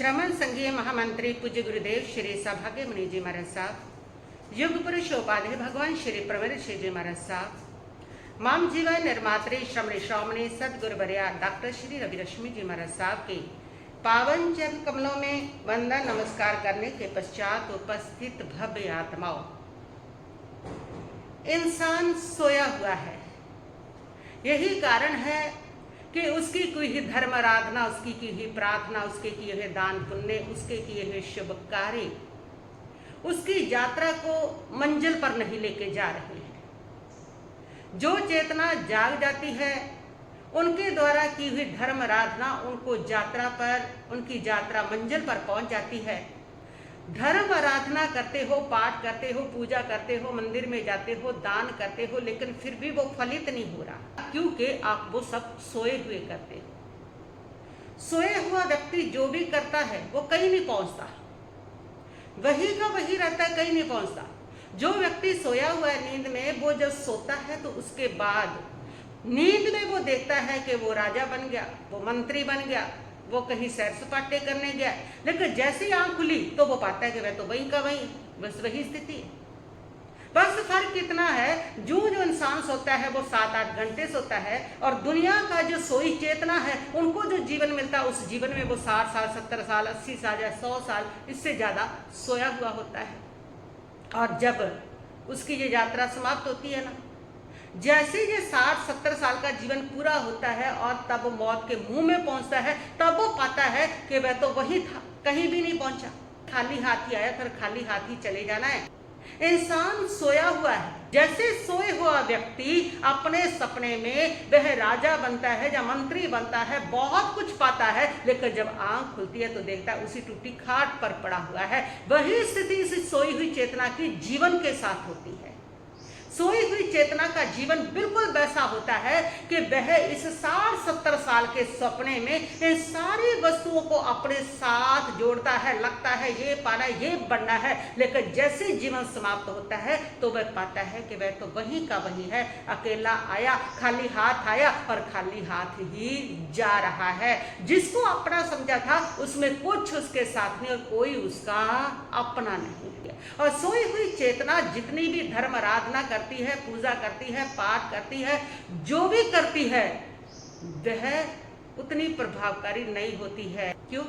श्रमण संघीय महामंत्री पूज्य गुरुदेव श्री सौभाग्य मुनि जी महाराज साहब, युग पुरुष उपाध्याय भगवान श्री प्रवीण जी महाराज साहब, माम जीवन निर्मात्री श्रमणी श्रोमणी सदगुरुवर्या डॉक्टर श्री रवि रश्मि जी महाराज साहब के पावन चरण कमलों में वंदन नमस्कार करने के पश्चात उपस्थित भव्य आत्माओं, इंसान सोया हुआ है। यही कारण है कि उसकी कोई ही धर्म आराधना, उसकी की ही प्रार्थना, उसके किए हुए दान पुण्य, उसके किए हुए शुभ कार्य उसकी यात्रा को मंजिल पर नहीं लेके जा रहे हैं। जो चेतना जाग जाती है उनके द्वारा की हुई धर्म आराधना उनको यात्रा पर, उनकी यात्रा मंजिल पर पहुंच जाती है। धर्म आराधना करते हो, पाठ करते हो, पूजा करते हो, मंदिर में जाते हो, दान करते हो, लेकिन फिर भी वो फलित नहीं हो रहा, क्योंकि आप वो सब सोए हुए करते हो। सोए हुआ व्यक्ति जो भी करता है वो कहीं नहीं पहुंचता, वही का वही रहता है, कहीं नहीं पहुंचता। जो व्यक्ति सोया हुआ है नींद में, वो जब सोता है तो उसके बाद नींद में वो देखता है कि वो राजा बन गया, वो मंत्री बन गया, वो कहीं सैर सपाटे करने गया, लेकिन जैसे ही आंख खुली तो वो पाता है कि वह तो वहीं का वहीं, बस वही स्थिति है। बस फर्क कितना है, जो इंसान सोता है वो 7-8 घंटे सोता है, और दुनिया का जो सोई चेतना है उनको जो जीवन मिलता है उस जीवन में वो 60 साल, 70 साल, 80 साल या 100 साल इससे ज्यादा सोया हुआ होता है। और जब उसकी ये यात्रा समाप्त होती है ना, जैसे ये 60-70 साल का जीवन पूरा होता है और तब वो मौत के मुंह में पहुंचता है, तब वो पाता है कि वह तो वही था, कहीं भी नहीं पहुंचा, खाली हाथ ही आया, फिर खाली हाथ ही चले जाना है। इंसान सोया हुआ है। जैसे सोए हुआ व्यक्ति अपने सपने में वह राजा बनता है या मंत्री बनता है, बहुत कुछ पाता है, लेकिन जब आंख खुलती है तो देखता है उसी टूटी खाट पर पड़ा हुआ है। वही स्थिति इस सोई हुई चेतना की जीवन के साथ होती है। सोई हुई चेतना का जीवन बिल्कुल वैसा होता है कि वह इस 60-70 साल के सपने में इन सारी वस्तुओं को अपने साथ जोड़ता है, लगता है ये पाना, ये बनना है, लेकिन जैसे जीवन समाप्त होता है तो वह पाता है कि वह तो वही का वही है, अकेला आया, खाली हाथ आया और खाली हाथ ही जा रहा है। जिसको अपना समझा था उसमें कुछ उसके साथ नहीं और कोई उसका अपना नहीं है। और सोई हुई चेतना जितनी भी धर्म आराधना करती है, पूजा करती है, पाठ करती है, जो भी करती है, वह उतनी प्रभावकारी नहीं होती है। क्यों?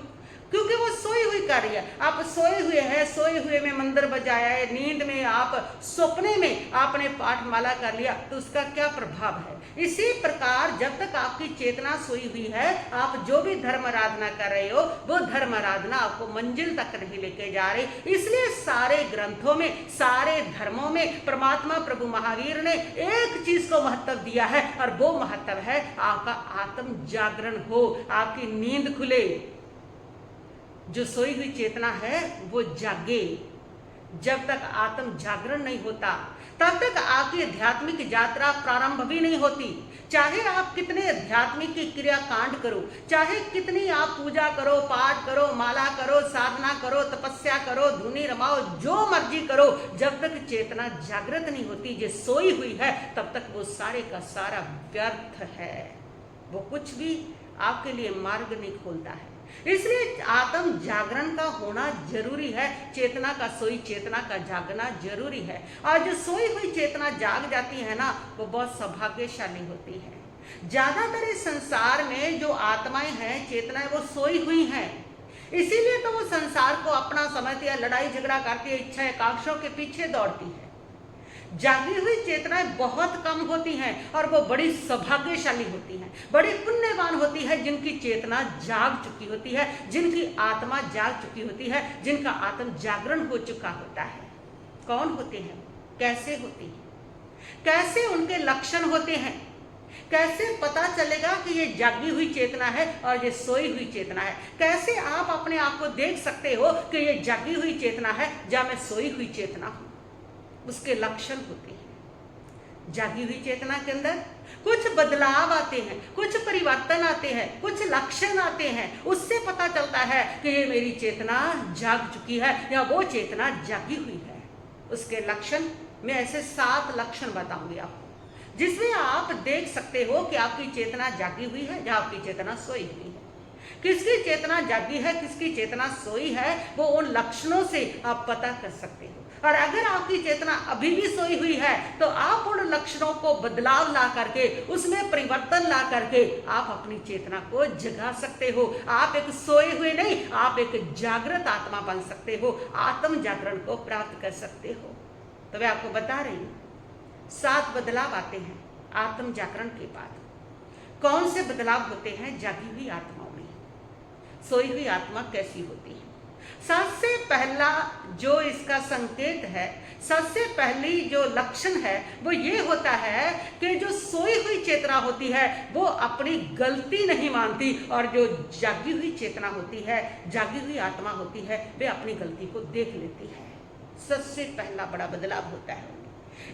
क्योंकि वो सोई हुई कार्य है। आप सोए हुए हैं, सोए हुए में मंदिर बजाया है, नींद में आप सपने में आपने पाठ माला कर लिया, तो उसका क्या प्रभाव है? इसी प्रकार जब तक आपकी चेतना सोई हुई है, आप जो भी धर्म आराधना कर रहे हो वो धर्म आराधना आपको मंजिल तक नहीं लेके जा रही। इसलिए सारे ग्रंथों में, सारे धर्मों में परमात्मा प्रभु महावीर ने एक चीज को महत्व दिया है, और वो महत्व है आपका आत्म जागरण हो, आपकी नींद खुले, जो सोई हुई चेतना है वो जागे। जब तक आत्म जागरण नहीं होता तब तक आपकी आध्यात्मिक यात्रा प्रारंभ भी नहीं होती। चाहे आप कितने आध्यात्मिक की क्रिया कांड करो, चाहे कितनी आप पूजा करो, पाठ करो, माला करो, साधना करो, तपस्या करो, धुनी रमाओ, जो मर्जी करो, जब तक चेतना जागृत नहीं होती, जो सोई हुई है, तब तक वो सारे का सारा व्यर्थ है। वो कुछ भी आपके लिए मार्ग नहीं खोलता है। इसलिए आत्म जागरण का होना जरूरी है, चेतना का, सोई चेतना का जागना जरूरी है। और जो सोई हुई चेतना जाग जाती है ना, वो बहुत सौभाग्यशाली होती है। ज्यादातर इस संसार में जो आत्माएं हैं, चेतनाएं, वो सोई हुई हैं। इसीलिए तो वो संसार को अपना समझती है, लड़ाई झगड़ा करती है, इच्छा आकांक्षाओं के पीछे दौड़ती है। जागी हुई चेतनाएं बहुत कम होती हैं और वो बड़ी सौभाग्यशाली होती हैं, बड़ी पुण्यवान होती है, जिनकी चेतना जाग चुकी होती है, जिनकी आत्मा जाग चुकी होती है, जिनका आत्म जागरण हो चुका होता है। कौन होते हैं, कैसे होती है, कैसे उनके लक्षण होते हैं, कैसे पता चलेगा कि ये जागी हुई चेतना है और ये सोई हुई चेतना है? कैसे आप अपने आप को देख सकते हो कि ये जागी हुई चेतना है या मैं सोई हुई चेतना हूं? उसके लक्षण होते हैं। जागी हुई चेतना के अंदर कुछ बदलाव आते हैं, कुछ परिवर्तन आते हैं, कुछ लक्षण आते हैं। उससे पता चलता है कि ये मेरी चेतना जाग चुकी है या वो चेतना जागी हुई है। उसके लक्षण मैं ऐसे 7 लक्षण बताऊंगी आपको, जिसमें आप देख सकते हो कि आपकी चेतना जागी हुई है या आपकी चेतना सोई हुई है। किसकी चेतना जागी है, किसकी चेतना सोई है, वो उन लक्षणों से आप पता कर सकते हो। और अगर आपकी चेतना अभी भी सोई हुई है तो आप उन लक्षणों को बदलाव ला करके, उसमें परिवर्तन ला करके आप अपनी चेतना को जगा सकते हो। आप एक सोए हुए नहीं, आप एक जागृत आत्मा बन सकते हो, आत्म जागरण को प्राप्त कर सकते हो। तो मैं आपको बता रही हूँ 7 बदलाव आते हैं आत्म जागरण के बाद। कौन से बदलाव होते हैं जागी हुई आत्माओं में, सोई हुई आत्मा कैसी होती है। सबसे पहला जो इसका संकेत है, सबसे पहली जो लक्षण है वो ये होता है कि जो सोई हुई चेतना होती है वो अपनी गलती नहीं मानती, और जो जागी हुई चेतना होती है, जागी हुई आत्मा होती है, वे अपनी गलती को देख लेती है। सबसे पहला बड़ा बदलाव होता है।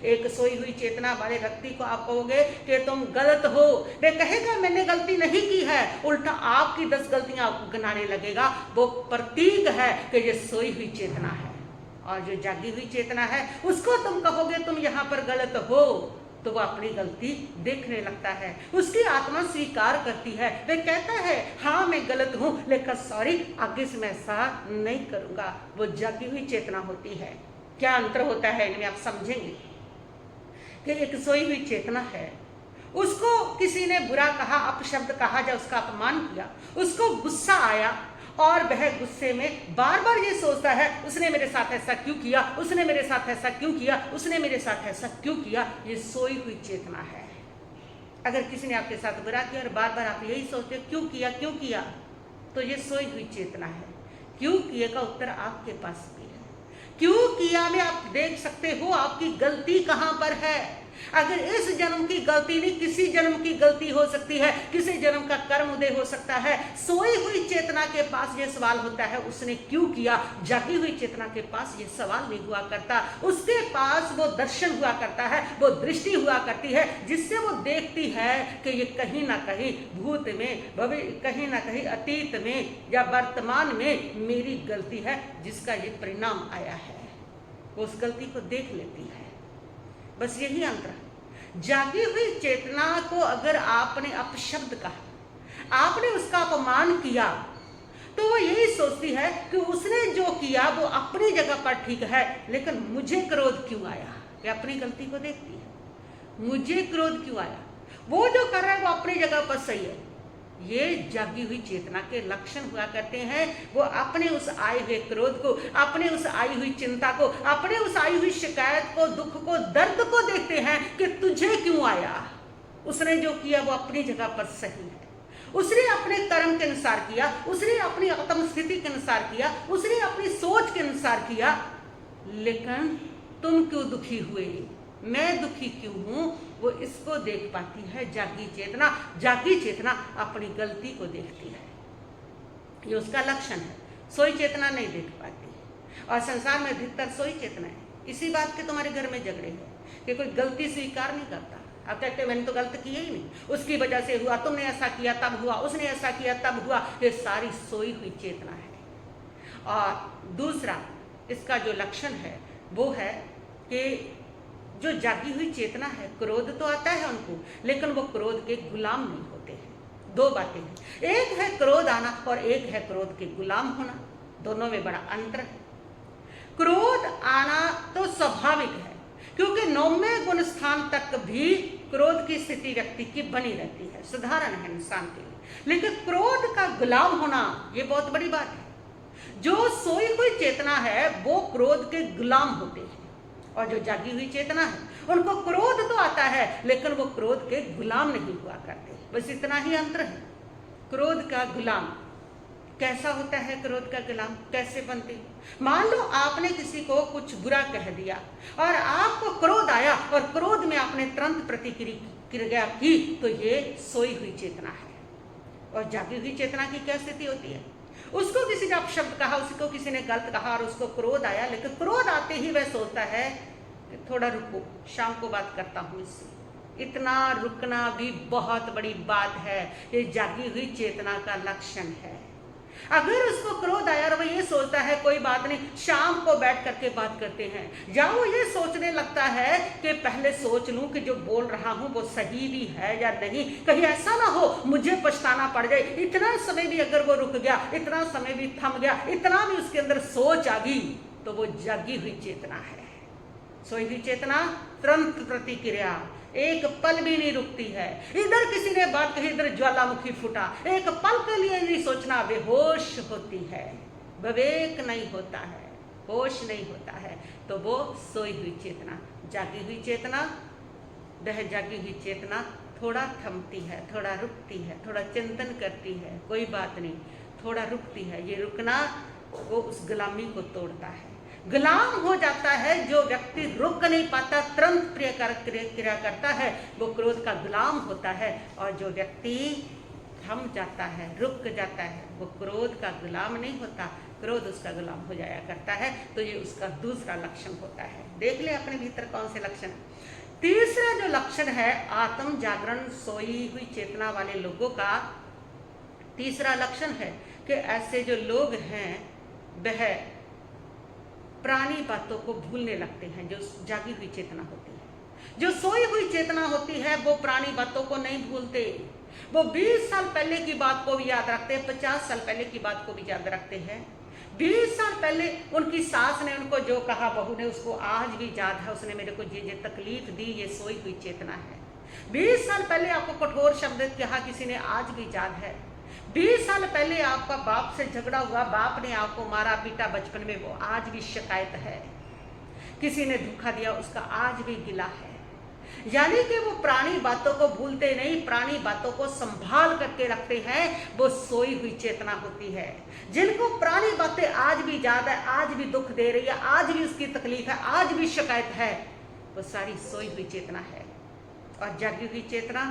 एक सोई हुई चेतना वाले व्यक्ति को आप कहोगे कि तुम गलत हो, वे कहेगा मैंने गलती नहीं की है, उल्टा आपकी 10 गलतियां आपको गिनाने लगेगा। वो प्रतीक है कि ये सोई हुई चेतना है। और जो जागी हुई चेतना है उसको तुम कहोगे तुम यहाँ पर गलत हो, तो वो अपनी गलती देखने लगता है, उसकी आत्मा स्वीकार करती है, वे कहता है हाँ मैं गलत हूँ लेकिन सॉरी आगे से मैं ऐसा नहीं करूँगा। वो जागी हुई चेतना होती है। क्या अंतर होता है इनमें आप समझेंगे कि एक सोई हुई चेतना है, उसको किसी ने बुरा कहा, अपशब्द कहा या उसका अपमान किया, उसको गुस्सा आया और वह गुस्से में बार बार ये सोचता है उसने मेरे साथ ऐसा क्यों किया, उसने मेरे साथ ऐसा क्यों किया, उसने मेरे साथ ऐसा क्यों किया। ये सोई हुई चेतना है। अगर किसी ने आपके साथ बुरा किया और बार बार आप यही सोचते क्यों किया क्यों किया, तो ये सोई हुई चेतना है। क्यों किए का उत्तर आपके पास भी है। क्यों किया में आप देख सकते हो आपकी गलती कहां पर है। अगर इस जन्म की गलती नहीं, किसी जन्म की गलती हो सकती है, किसी जन्म का कर्म उदय हो सकता है। सोई हुई चेतना के पास ये सवाल होता है उसने क्यों किया। जागी हुई चेतना के पास ये सवाल नहीं हुआ करता, उसके पास वो दर्शन हुआ करता है, वो दृष्टि हुआ करती है, जिससे वो देखती है कि ये कहीं ना कहीं भूत में, भविष्य कहीं ना कहीं अतीत में या वर्तमान में मेरी गलती है जिसका ये परिणाम आया है। वो उस गलती को देख लेती है। बस यही अंतर है। जागी हुई चेतना को अगर आपने अपशब्द कहा, आपने उसका अपमान किया, तो वो यही सोचती है कि उसने जो किया वो अपनी जगह पर ठीक है, लेकिन मुझे क्रोध क्यों आया। वे अपनी गलती को देखती है, मुझे क्रोध क्यों आया, वो जो कर रहा है वो अपनी जगह पर सही है। ये जागी हुई चेतना के लक्षण हुआ करते हैं। वो अपने उस आए हुए क्रोध को, अपने उस आई हुई चिंता को, अपने उस आई हुई शिकायत को, दुख को, दर्द को देखते हैं कि तुझे क्यों आया। उसने जो किया वो अपनी जगह पर सही है, उसने अपने कर्म के अनुसार किया, उसने अपनी आत्म स्थिति के अनुसार किया, उसने अपनी सोच के अनुसार किया, लेकिन तुम क्यों दुखी हुए, मैं दुखी क्यों हूं, वो इसको देख पाती है जागी चेतना। जागी चेतना अपनी गलती को देखती है, ये उसका लक्षण है। सोई चेतना नहीं देख पाती, और संसार में अधिकतर सोई चेतना है। इसी बात के तुम्हारे घर में झगड़े हैं कि कोई गलती स्वीकार नहीं करता। आप कहते मैंने तो गलत किया ही नहीं, उसकी वजह से हुआ, तुमने ऐसा किया तब हुआ, उसने ऐसा किया तब हुआ। ये सारी सोई हुई चेतना है। और दूसरा इसका जो लक्षण है वो है कि जो जागी हुई चेतना है, क्रोध तो आता है उनको, लेकिन वो क्रोध के गुलाम नहीं होते हैं। 2 बातें हैं, एक है क्रोध आना और एक है क्रोध के गुलाम होना। दोनों में बड़ा अंतर है। क्रोध आना तो स्वाभाविक है, क्योंकि 9वें गुण स्थान तक भी क्रोध की स्थिति व्यक्ति की बनी रहती है, साधारण है इंसान के लिए। लेकिन क्रोध का गुलाम होना ये बहुत बड़ी बात है। जो सोई हुई चेतना है वो क्रोध के गुलाम होते हैं, और जो जागी हुई चेतना है उनको क्रोध तो आता है लेकिन वो क्रोध के गुलाम नहीं हुआ करते। बस इतना ही अंतर है। क्रोध का गुलाम कैसा होता है, क्रोध का गुलाम कैसे बनते। मान लो आपने किसी को कुछ बुरा कह दिया और आपको क्रोध आया और क्रोध में आपने तुरंत प्रतिक्रिया की, तो ये सोई हुई चेतना है। और जागी हुई चेतना की क्या स्थिति होती है, उसको किसी ने अपशब्द कहा, उसको किसी ने गलत कहा और उसको क्रोध आया, लेकिन क्रोध आते ही वह सोचता है कि थोड़ा रुको, शाम को बात करता हूँ इससे। इतना रुकना भी बहुत बड़ी बात है, ये जागी हुई चेतना का लक्षण है। अगर उसको क्रोध आया और वो ये सोचता है कोई बात नहीं, शाम को बैठ करके बात करते हैं, या वो ये सोचने लगता है कि पहले सोच लूं कि जो बोल रहा हूं वो सही भी है या नहीं, कहीं ऐसा ना हो मुझे पछताना पड़ जाए, इतना समय भी अगर वो रुक गया, इतना समय भी थम गया, इतना भी उसके अंदर सोच आ गई, तो वो जागी हुई चेतना है। सोई हुई चेतना तुरंत प्रतिक्रिया, एक पल भी नहीं रुकती है। इधर किसी ने बात कही, इधर ज्वालामुखी फूटा, एक पल के लिए नहीं सोचना, बेहोश होती है, विवेक नहीं होता है, होश नहीं होता है, तो वो सोई हुई चेतना। जागी हुई चेतना, वह जागी हुई चेतना थोड़ा थमती है, थोड़ा रुकती है, थोड़ा चिंतन करती है, कोई बात नहीं, थोड़ा रुकती है। ये रुकना वो उस गुलामी को तोड़ता है। गुलाम हो जाता है जो व्यक्ति रुक नहीं पाता, तुरंत क्रिया करता है, वो क्रोध का गुलाम होता है। और जो व्यक्ति थम जाता है, रुक जाता है, वो क्रोध का गुलाम नहीं होता, क्रोध उसका गुलाम हो जाया करता है। तो ये उसका दूसरा लक्षण होता है। देख ले अपने भीतर कौन से लक्षण। तीसरा जो लक्षण है आत्म जागरण सोई हुई चेतना वाले लोगों का, तीसरा लक्षण है कि ऐसे जो लोग हैं वह पुरानी बातों को भूलने लगते हैं। जो जागी हुई चेतना होती है, जो सोई हुई चेतना होती है, वो पुरानी बातों को नहीं भूलते। वो 20 साल पहले की बात को भी याद रखते हैं, 50 साल पहले की बात को भी याद रखते हैं। 20 साल पहले उनकी सास ने उनको जो कहा, बहू ने, उसको आज भी याद है, उसने मेरे को ये तकलीफ दी, ये सोई हुई चेतना है। 20 साल पहले आपको कठोर शब्द कहा किसी ने, आज भी याद है। 20 साल पहले आपका बाप से झगड़ा हुआ, बाप ने आपको मारा पीटा बचपन में, वो आज भी शिकायत है। किसी ने धोखा दिया, उसका आज भी गिला है। यानी कि वो पुरानी बातों को भूलते नहीं, पुरानी बातों को संभाल करके रखते हैं, वो सोई हुई चेतना होती है। जिनको पुरानी बातें आज भी याद है, आज भी दुख दे रही है, आज भी उसकी तकलीफ है, आज भी शिकायत है, वो सारी सोई हुई चेतना है। और जागी हुई चेतना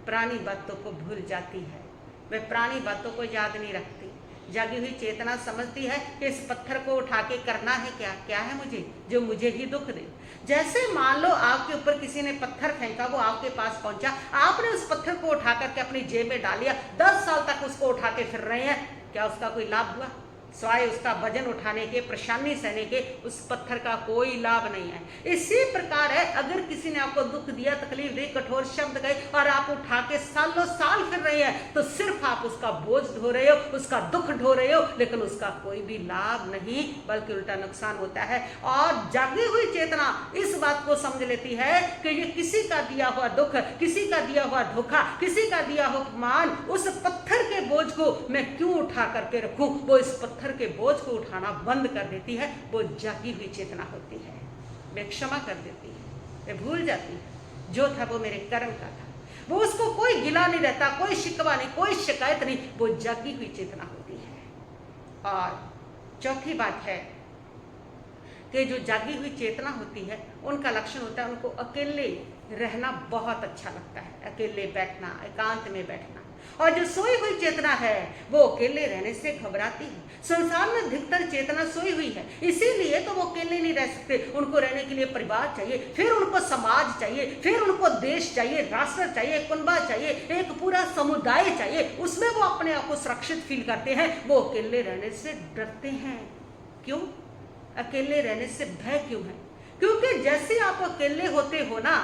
पुरानी बातों को भूल जाती है, वह पुरानी बातों को याद नहीं रखती। जागी हुई चेतना समझती है कि इस पत्थर को उठा के करना है क्या, क्या है मुझे, जो मुझे ही दुख दे। जैसे मान लो आपके ऊपर किसी ने पत्थर फेंका, वो आपके पास पहुंचा, आपने उस पत्थर को उठा करके अपनी जेब में डाल लिया, 10 साल तक उसको उठा के फिर रहे हैं, क्या उसका कोई लाभ हुआ? स्वाय उसका वजन उठाने के, परेशानी सहने के, उस पत्थर का कोई लाभ नहीं है। इसी प्रकार है, अगर किसी ने आपको दुख दिया, तकलीफ दी, कठोर शब्द कहे और आप उठा के सालों साल फिर रहे हैं, तो सिर्फ आप उसका बोझ ढो रहे हो, उसका दुख ढो रहे हो, लेकिन उसका कोई भी लाभ नहीं, बल्कि उल्टा नुकसान होता है। और जागी हुई चेतना इस बात को समझ लेती है कि ये किसी का दिया हुआ दुख, किसी का दिया हुआ धोखा, किसी का दिया हुआ अपमान, उस पत्थर के बोझ को मैं क्यों उठा करके रखूं। वो इस पत्थर के बोझ को उठाना बंद कर देती है। वो जागी हुई चेतना होती है। वे क्षमा कर देती है, वे भूल जाती है जो था वो मेरे कर्म का था, वो उसको कोई गिला नहीं रहता, कोई शिकवा नहीं, कोई शिकायत नहीं, वो जागी हुई चेतना होती है। और चौथी बात है कि जो जागी हुई चेतना होती है उनका लक्षण होता है उनको अकेले रहना बहुत अच्छा लगता है, अकेले बैठना, एकांत में बैठना। और जो सोई हुई चेतना है वो अकेले रहने से घबराती है। संसार में अधिकतर चेतना सोई हुई है, इसीलिए तो वो अकेले नहीं रह सकते। उनको रहने के लिए परिवार चाहिए, फिर उनको समाज चाहिए, फिर उनको देश चाहिए, राष्ट्र चाहिए, कुनबा चाहिए, एक पूरा समुदाय चाहिए, उसमें वो अपने आप को सुरक्षित फील करते हैं। वो अकेले रहने से डरते हैं। क्यों अकेले रहने से भय क्यों है? क्योंकि जैसे आप अकेले होते हो ना,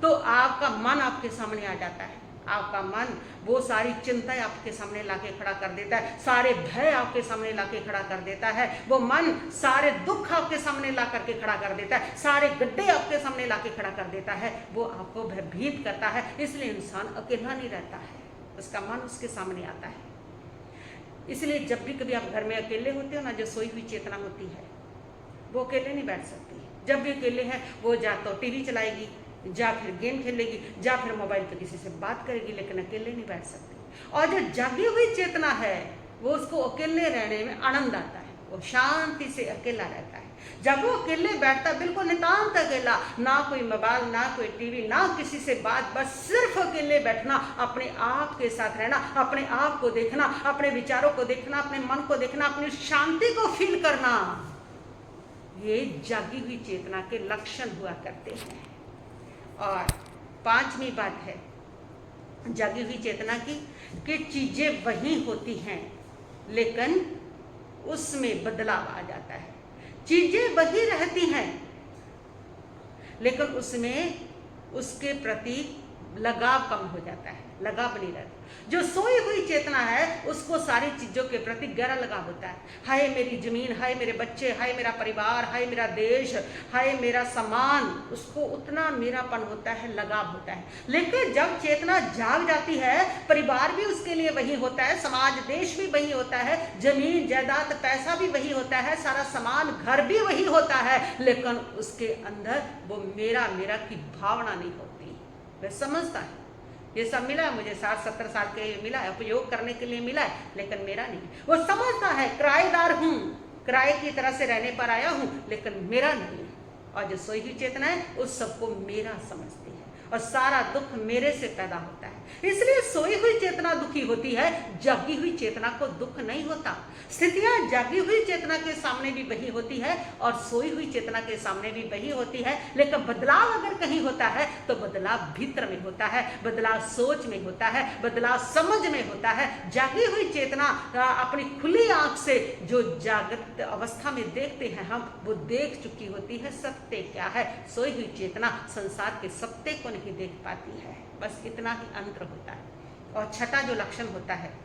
तो आपका मन आपके सामने आ जाता है। आपका मन वो सारी चिंताएं आपके सामने लाके खड़ा कर देता है, सारे भय आपके सामने लाके खड़ा कर देता है। वो मन सारे दुख आपके सामने ला करके खड़ा कर देता है, सारे गड्ढे आपके सामने लाके खड़ा कर देता है। वो आपको भयभीत करता है। इसलिए इंसान अकेला नहीं रहता है, उसका मन उसके सामने आता है। इसलिए जब भी कभी आप घर में अकेले होते हो ना, जो सोई हुई चेतना होती है वो अकेले नहीं बैठ सकती। जब भी अकेले है वो जा तो टीवी चलाएगी, जा फिर गेम खेलेगी, जा फिर मोबाइल पे किसी से बात करेगी, लेकिन अकेले नहीं बैठ सकती। और जो जागी हुई चेतना है वो उसको अकेले रहने में आनंद आता है, वो शांति से अकेला रहता है। जब वो अकेले बैठता है, बिल्कुल नितांत अकेला, ना कोई मोबाइल, ना कोई टीवी, ना किसी से बात, बस सिर्फ अकेले बैठना, अपने आप के साथ रहना, अपने आप को देखना, अपने विचारों को देखना, अपने मन को देखना, अपनी शांति को फील करना, ये जागी हुई चेतना के लक्षण हुआ करते हैं। और पांचवी बात है जागी हुई चेतना की कि चीजें वही होती हैं लेकिन उसमें बदलाव आ जाता है। चीजें वही रहती हैं, लेकिन उसमें उसके प्रति लगाव कम हो जाता है, लगाव नहीं रहता। जो सोई हुई चेतना है उसको सारी चीजों के प्रति गहरा लगाव होता है। हाय मेरी जमीन, हाय मेरे बच्चे, हाय मेरा परिवार, हाय मेरा देश, हाय मेरा सम्मान, उसको उतना मेरापन होता है, लगाव होता है। लेकिन जब चेतना जाग जाती है, परिवार भी उसके लिए वही होता है, समाज देश भी वही होता है, जमीन जायदाद पैसा भी वही होता है, सारा सामान घर भी वही होता है, लेकिन उसके अंदर वो मेरा मेरा की भावना नहीं होती। वह समझता है ये सब मिला है मुझे, 60-70 साल के लिए मिला है, उपयोग करने के लिए मिला है, लेकिन मेरा नहीं। वो समझता है किराएदार हूं, किराए की तरह से रहने पर आया हूं, लेकिन मेरा नहीं। और जो सोई हुई चेतना है उस सबको मेरा समझती है और सारा दुख मेरे से पैदा होता है। इसलिए सोई हुई चेतना दुखी होती है, जागी हुई चेतना को दुख नहीं होता। स्थितियां जागी हुई चेतना के सामने भी वही होती है और सोई हुई चेतना के सामने भी वही होती है, लेकिन बदलाव अगर कहीं होता है तो बदलाव भीतर में होता है, बदलाव सोच में होता है, बदलाव समझ में होता है। जागी हुई चेतना अपनी खुली आंख से जो जागृत अवस्था में देखते हैं हम, वो देख चुकी होती है सत्य क्या है। सोई हुई चेतना संसार के सत्य को नहीं देख पाती है, बस इतना ही अंतर होता है। और छठा जो लक्षण होता है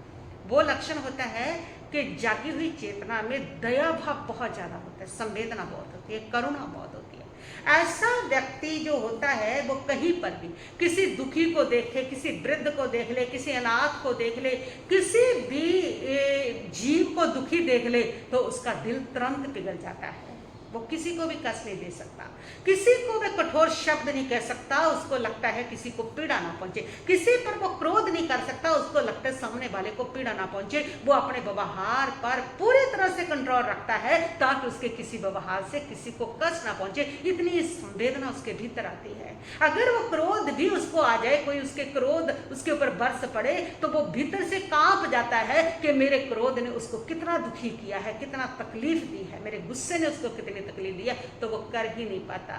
वो लक्षण होता है कि जागी हुई चेतना में दया भाव बहुत ज्यादा होता है, संवेदना बहुत होती है, करुणा बहुत होती है। ऐसा व्यक्ति जो होता है वो कहीं पर भी किसी दुखी को देखे, किसी वृद्ध को देख ले, किसी अनाथ को देख ले, किसी भी जीव को दुखी देख ले तो उसका दिल तुरंत पिघल जाता है। वो किसी को भी कष्ट नहीं दे सकता, किसी को भी कठोर शब्द नहीं कह सकता, उसको लगता है किसी को पीड़ा ना पहुंचे। किसी पर वो क्रोध नहीं कर सकता, उसको लगता है सामने वाले को पीड़ा ना पहुंचे। वो अपने व्यवहार पर पूरी तरह से कंट्रोल रखता है ताकि उसके किसी व्यवहार से किसी को कष्ट ना पहुंचे। इतनी संवेदना उसके भीतर आती है। अगर वो क्रोध भी उसको आ जाए, कोई उसके क्रोध उसके ऊपर बरस पड़े, तो वो भीतर से कांप जाता है कि मेरे क्रोध ने उसको कितना दुखी किया है, कितना तकलीफ दी है, मेरे गुस्से ने उसको कितनी तकलीफ दी है, तो वो कर ही नहीं पाता।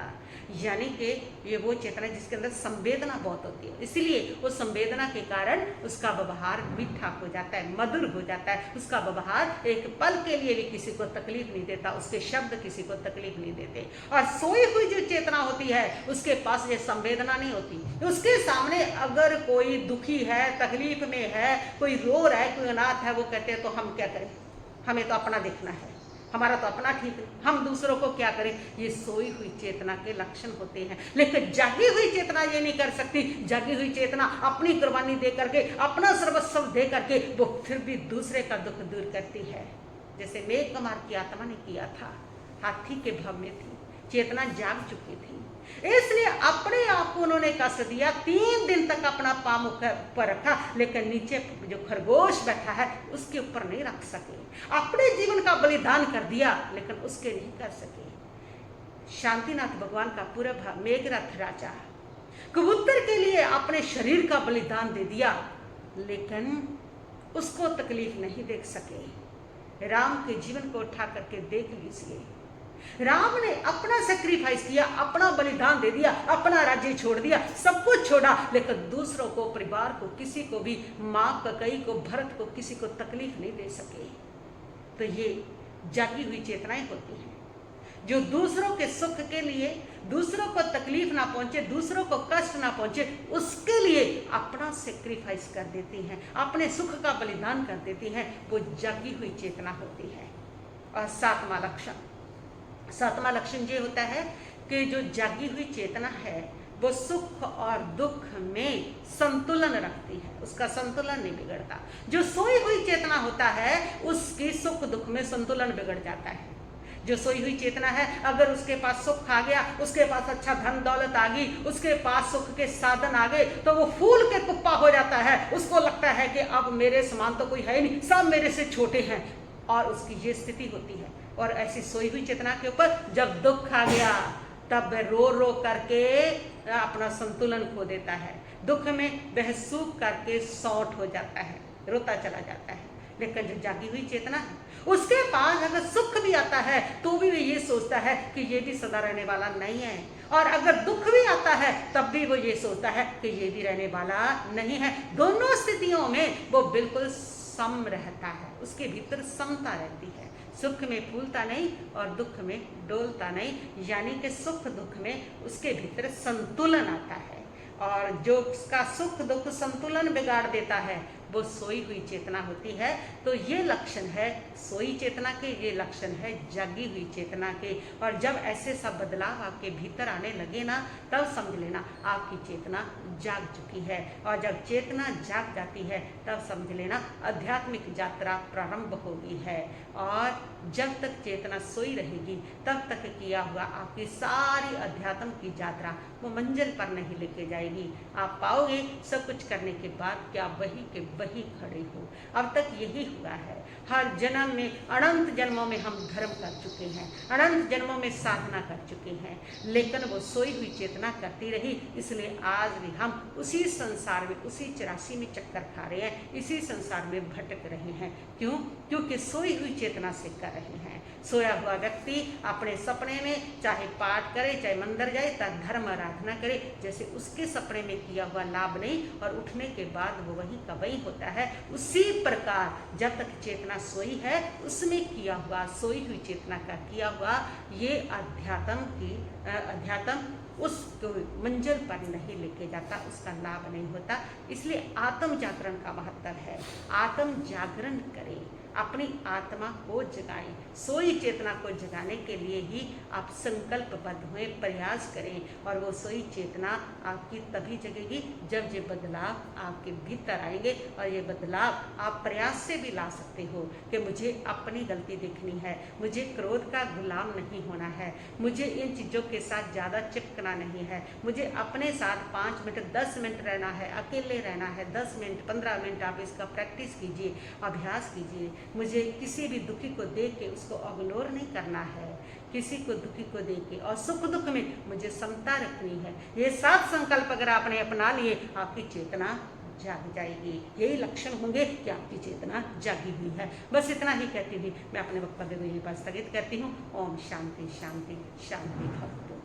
यानी कि ये वो चेतना जिसके अंदर संवेदना बहुत होती है, इसलिए वो संवेदना के कारण उसका व्यवहार मीठा हो जाता है, मधुर हो जाता है। उसका व्यवहार एक पल के लिए भी किसी को तकलीफ नहीं देता, उसके शब्द किसी को तकलीफ नहीं देते। और सोई हुई जो चेतना होती है उसके पास ये संवेदना नहीं होती। उसके सामने अगर कोई दुखी है, तकलीफ में है, कोई रो रहा है, कोई अनाथ है, वो कहते हैं तो हम क्या करें, हमें तो अपना देखना है, हमारा तो अपना ठीक है, हम दूसरों को क्या करें। ये सोई हुई चेतना के लक्षण होते हैं। लेकिन जागी हुई चेतना ये नहीं कर सकती। जागी हुई चेतना अपनी कुर्बानी दे करके, अपना सर्वस्व दे करके वो फिर भी दूसरे का दुख दूर करती है, जैसे मेघ कुमार की आत्मा ने किया था। हाथी के भाव में थी, चेतना जाग चुकी थी, इसलिए अपने आप को उन्होंने कष्ट दिया। 3 दिन तक अपना पाँव ऊपर रखा, लेकिन नीचे जो खरगोश बैठा है उसके ऊपर नहीं रख सके। अपने जीवन का बलिदान कर दिया, लेकिन उसके नहीं कर सके। शांतिनाथ भगवान का पूरा भाव मेघनाथ राजा कबूतर के लिए अपने शरीर का बलिदान दे दिया, लेकिन उसको तकलीफ नहीं देख सके। राम के जीवन को उठा करके देख लीजिए, राम ने अपना सेक्रीफाइस किया, अपना बलिदान दे दिया, अपना राज्य छोड़ दिया, सब कुछ छोड़ा, लेकिन दूसरों को, परिवार को, किसी को भी, माँ कैकेयी को, भरत को, किसी को तकलीफ नहीं दे सके। तो ये जागी हुई चेतनाएं होती हैं जो दूसरों के सुख के लिए, दूसरों को तकलीफ ना पहुंचे, दूसरों को कष्ट ना पहुंचे, उसके लिए अपना सेक्रीफाइस कर देती हैं, अपने सुख का बलिदान कर देती हैं। वो जागी हुई चेतना होती है। और सातवां लक्षण ये होता है कि जो जागी हुई चेतना है वो सुख और दुख में संतुलन रखती है, उसका संतुलन नहीं बिगड़ता। जो सोई हुई चेतना होता है उसकी सुख दुख में संतुलन बिगड़ जाता है। जो सोई हुई चेतना है, अगर उसके पास सुख आ गया, उसके पास अच्छा धन दौलत आ गई, उसके पास सुख के साधन आ गए, तो वो फूल के कुप्पा हो जाता है। उसको लगता है कि अब मेरे समान तो कोई है नहीं, सब मेरे से छोटे हैं, और उसकी ये स्थिति होती है। और ऐसी सोई हुई चेतना के ऊपर जब दुख आ गया तब वह रो रो करके अपना संतुलन खो देता है। दुख में वह सूख करके सौंठ हो जाता है, रोता चला जाता है। लेकिन जो जागी हुई चेतना है उसके पास अगर सुख भी आता है तो भी वो ये सोचता है कि ये भी सदा रहने वाला नहीं है, और अगर दुख भी आता है तब भी वो ये सोचता है कि ये भी रहने वाला नहीं है। दोनों स्थितियों में वो बिल्कुल सम रहता है, उसके भीतर समता रहती है, सुख में फूलता नहीं और दुख में डोलता नहीं, यानी कि सुख दुख में उसके भीतर संतुलन आता है। और जो उसका सुख दुख संतुलन बिगाड़ देता है वो सोई हुई चेतना होती है। तो ये लक्षण है सोई चेतना के, ये लक्षण है जागी हुई चेतना के। और जब ऐसे सब बदलाव आपके भीतर आने लगे ना, तब समझ लेना आपकी चेतना जाग चुकी है। और जब चेतना जाग जाती है तब समझ लेना आध्यात्मिक यात्रा प्रारंभ होगी है। और जब तक चेतना सोई रहेगी तब तक किया हुआ आपकी सारी अध्यात्म की यात्रा वो मंजिल पर नहीं लेके जाएगी। आप पाओगे सब कुछ करने के बाद क्या वही के वही खड़े हो। अब तक यही हुआ है, हर जन्म में, अनंत जन्मों में हम धर्म कर चुके हैं, अनंत जन्मों में साधना कर चुके हैं, लेकिन वो सोई हुई चेतना करती रही। इसलिए आज भी हम उसी संसार में, उसी 84 में चक्कर खा रहे हैं, इसी संसार में भटक रहे हैं। क्यों? क्योंकि सोई हुई चेतना से कर रहे हैं। सोया हुआ व्यक्ति अपने सपने में चाहे पाठ करे, चाहे मंदिर जाए, चाहे धर्म आराधना करे, जैसे उसके सपने में किया हुआ लाभ नहीं और उठने के बाद वो वही का वही होता है। उसी प्रकार जब तक चेतना सोई है उसमें किया हुआ, सोई हुई चेतना का किया हुआ ये अध्यात्म उसको मंजिल पर नहीं लेके जाता, उसका लाभ नहीं होता। इसलिए आत्म जागरण का महत्व है। आत्म जागरण करें, अपनी आत्मा को जगाएं। सोई चेतना को जगाने के लिए ही आप संकल्पबद्ध हुए, प्रयास करें। और वो सोई चेतना आपकी तभी जगेगी जब ये बदलाव आपके भीतर आएंगे। और ये बदलाव आप प्रयास से भी ला सकते हो कि मुझे अपनी गलती देखनी है, मुझे क्रोध का गुलाम नहीं होना है, मुझे इन चीज़ों के साथ ज़्यादा चिपकना नहीं है, मुझे अपने साथ 5 मिनट 10 मिनट रहना है, अकेले रहना है। 10 मिनट 15 मिनट आप इसका प्रैक्टिस कीजिए, अभ्यास कीजिए। मुझे किसी भी दुखी को देख के उसको इग्नोर नहीं करना है, किसी को दुखी को देख के, और सुख दुख में मुझे समता रखनी है। ये 7 संकल्प अगर आपने अपना लिए आपकी चेतना जाग जाएगी। यही लक्षण होंगे कि आपकी चेतना जागी हुई है। बस इतना ही कहती हुई मैं अपने वक्तव्य को यहीं पर स्थगित करती हूँ। ओम शांति शांति शांति भवतु।